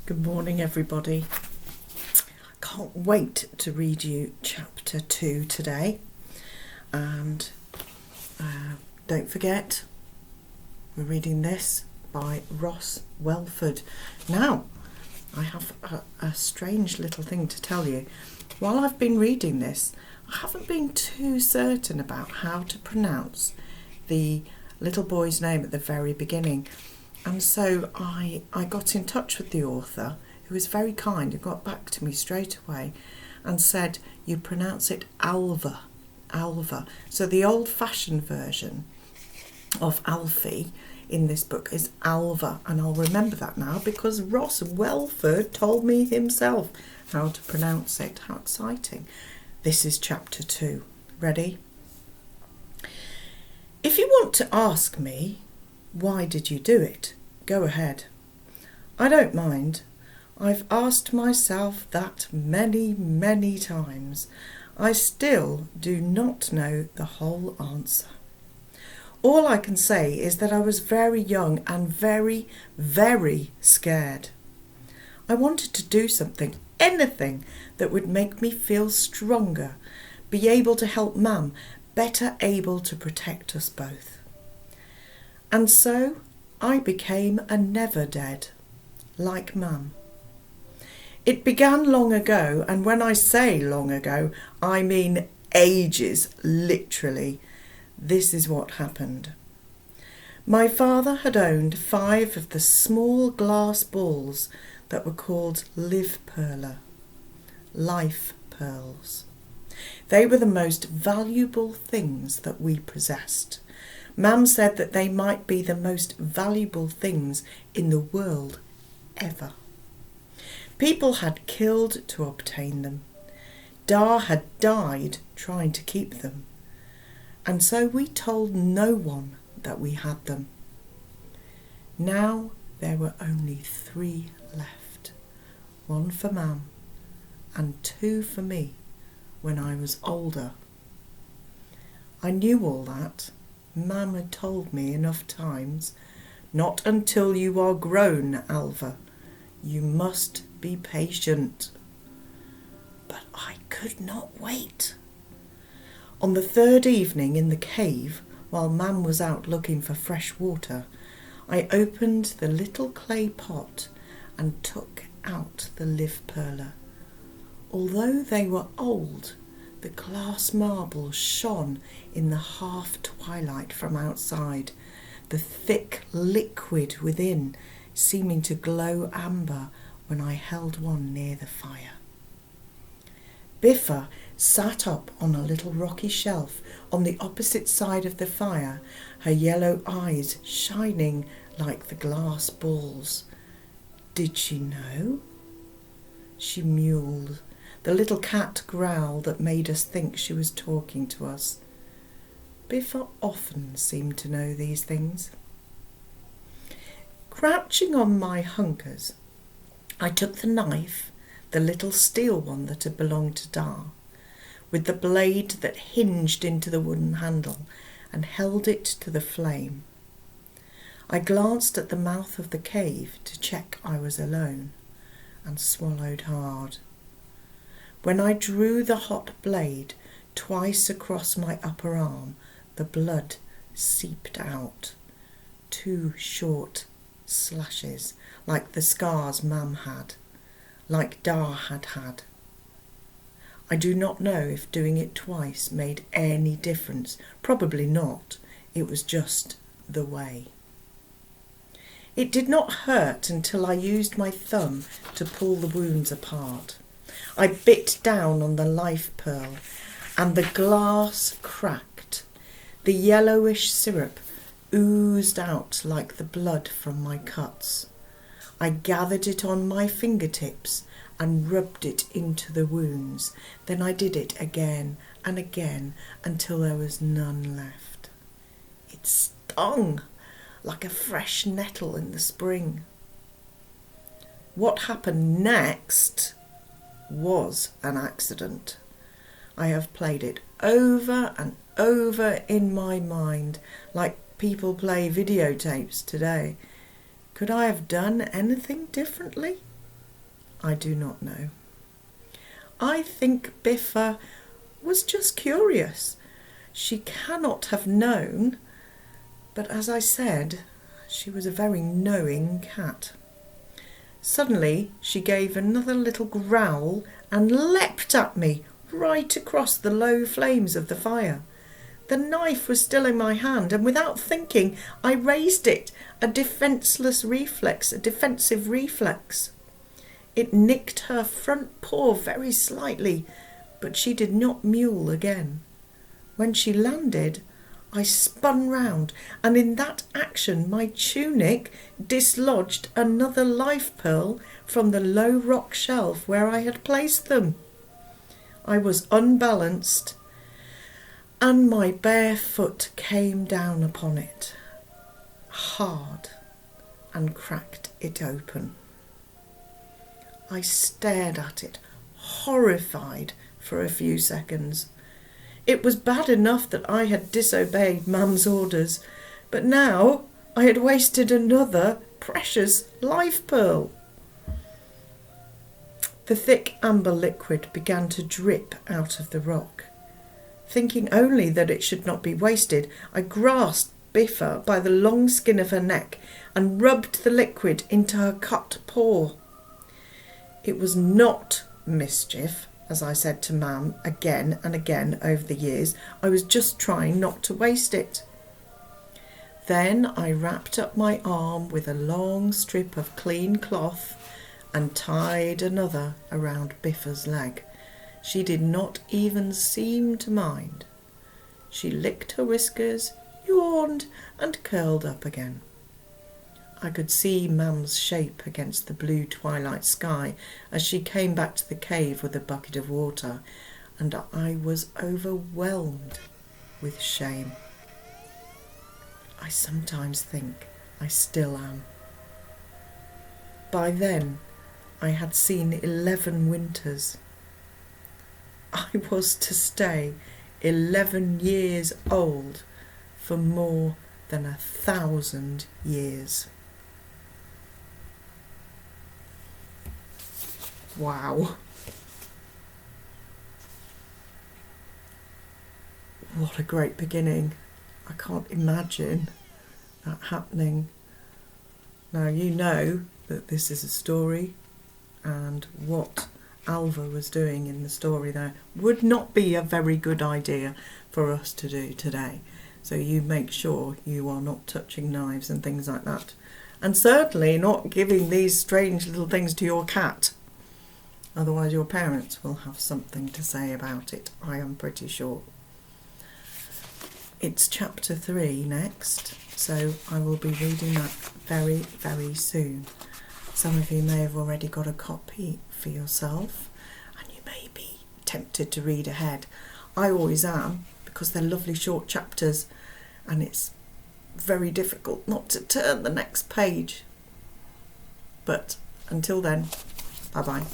Good morning, everybody. Can't wait to read you chapter 2 today. And don't forget, we're reading this by Welford. Now, I have a strange little thing to tell you. While I've been reading this, I haven't been too certain about how to pronounce the little boy's name at the very beginning. And so I got in touch with the author, who was very kind and got back to me straight away and said, you pronounce it Alva. So the old-fashioned version of Alfie in this book is Alva, and I'll remember that now because Ross Welford told me himself how to pronounce it. How exciting. This is chapter 2. Ready? If you want to ask me, why did you do it? Go ahead. I don't mind. I've asked myself that many, many times. I still do not know the whole answer. All I can say is that I was very young and very, very scared. I wanted to do something, anything that would make me feel stronger, be able to help Mum, better able to protect us both. And so I became a never dead, like Mum. It began long ago, and when I say long ago, I mean ages, literally. This is what happened. My father had owned 5 of the small glass balls that were called live life pearls. They were the most valuable things that we possessed. Mum said that they might be the most valuable things in the world ever. People had killed to obtain them. Da had died trying to keep them. And so we told no one that we had them. Now there were only 3 left. 1 for Mum and 2 for me when I was older. I knew all that. Mum had told me enough times. Not until you are grown, Alva. You must be patient. But I could not wait. On the 3rd evening in the cave, while Mum was out looking for fresh water, I opened the little clay pot and took out the live perler. Although they were old, the glass marbles shone in the half-twilight from outside, the thick liquid within seeming to glow amber when I held one near the fire. Biffa sat up on a little rocky shelf on the opposite side of the fire, her yellow eyes shining like the glass balls. Did she know? She mewled. The little cat growled that made us think she was talking to us. Biffa often seemed to know these things. Crouching on my hunkers, I took the knife, the little steel one that had belonged to Da, with the blade that hinged into the wooden handle, and held it to the flame. I glanced at the mouth of the cave to check I was alone, and swallowed hard. When I drew the hot blade twice across my upper arm, the blood seeped out. 2 short slashes, like the scars Mum had, like Da had had. I do not know if doing it twice made any difference. Probably not. It was just the way. It did not hurt until I used my thumb to pull the wounds apart. I bit down on the life pearl and the glass cracked. The yellowish syrup oozed out like the blood from my cuts. I gathered it on my fingertips and rubbed it into the wounds. Then I did it again and again until there was none left. It stung like a fresh nettle in the spring. What happened next was an accident. I have played it over and over in my mind, like people play videotapes today. Could I have done anything differently? I do not know. I think Biffa was just curious. She cannot have known, but as I said, she was a very knowing cat. Suddenly she gave another little growl and leapt at me right across the low flames of the fire. The knife was still in my hand, and without thinking I raised it, a defensive reflex. It nicked her front paw very slightly, but she did not mewl again. When she landed, I spun round, and in that action my tunic dislodged another life pearl from the low rock shelf where I had placed them. I was unbalanced, and my bare foot came down upon it, hard, and cracked it open. I stared at it, horrified, for a few seconds. It was bad enough that I had disobeyed Mum's orders, but now I had wasted another precious life pearl. The thick amber liquid began to drip out of the rock. Thinking only that it should not be wasted, I grasped Biffa by the long skin of her neck and rubbed the liquid into her cut paw. It was not mischief, as I said to Mam again and again over the years. I was just trying not to waste it. Then I wrapped up my arm with a long strip of clean cloth and tied another around Biffa's leg. She did not even seem to mind. She licked her whiskers, yawned, and curled up again. I could see Mam's shape against the blue twilight sky as she came back to the cave with a bucket of water, and I was overwhelmed with shame. I sometimes think I still am. By then, I had seen 11 winters. I was to stay 11 years old for more than 1,000 years. Wow. What a great beginning. I can't imagine that happening. Now you know that this is a story, and what Alva was doing in the story there would not be a very good idea for us to do today. So you make sure you are not touching knives and things like that. And certainly not giving these strange little things to your cat. Otherwise your parents will have something to say about it, I am pretty sure. It's chapter 3 next, so I will be reading that very, very soon. Some of you may have already got a copy for yourself, and you may be tempted to read ahead. I always am, because they're lovely short chapters, and it's very difficult not to turn the next page. But until then, bye-bye.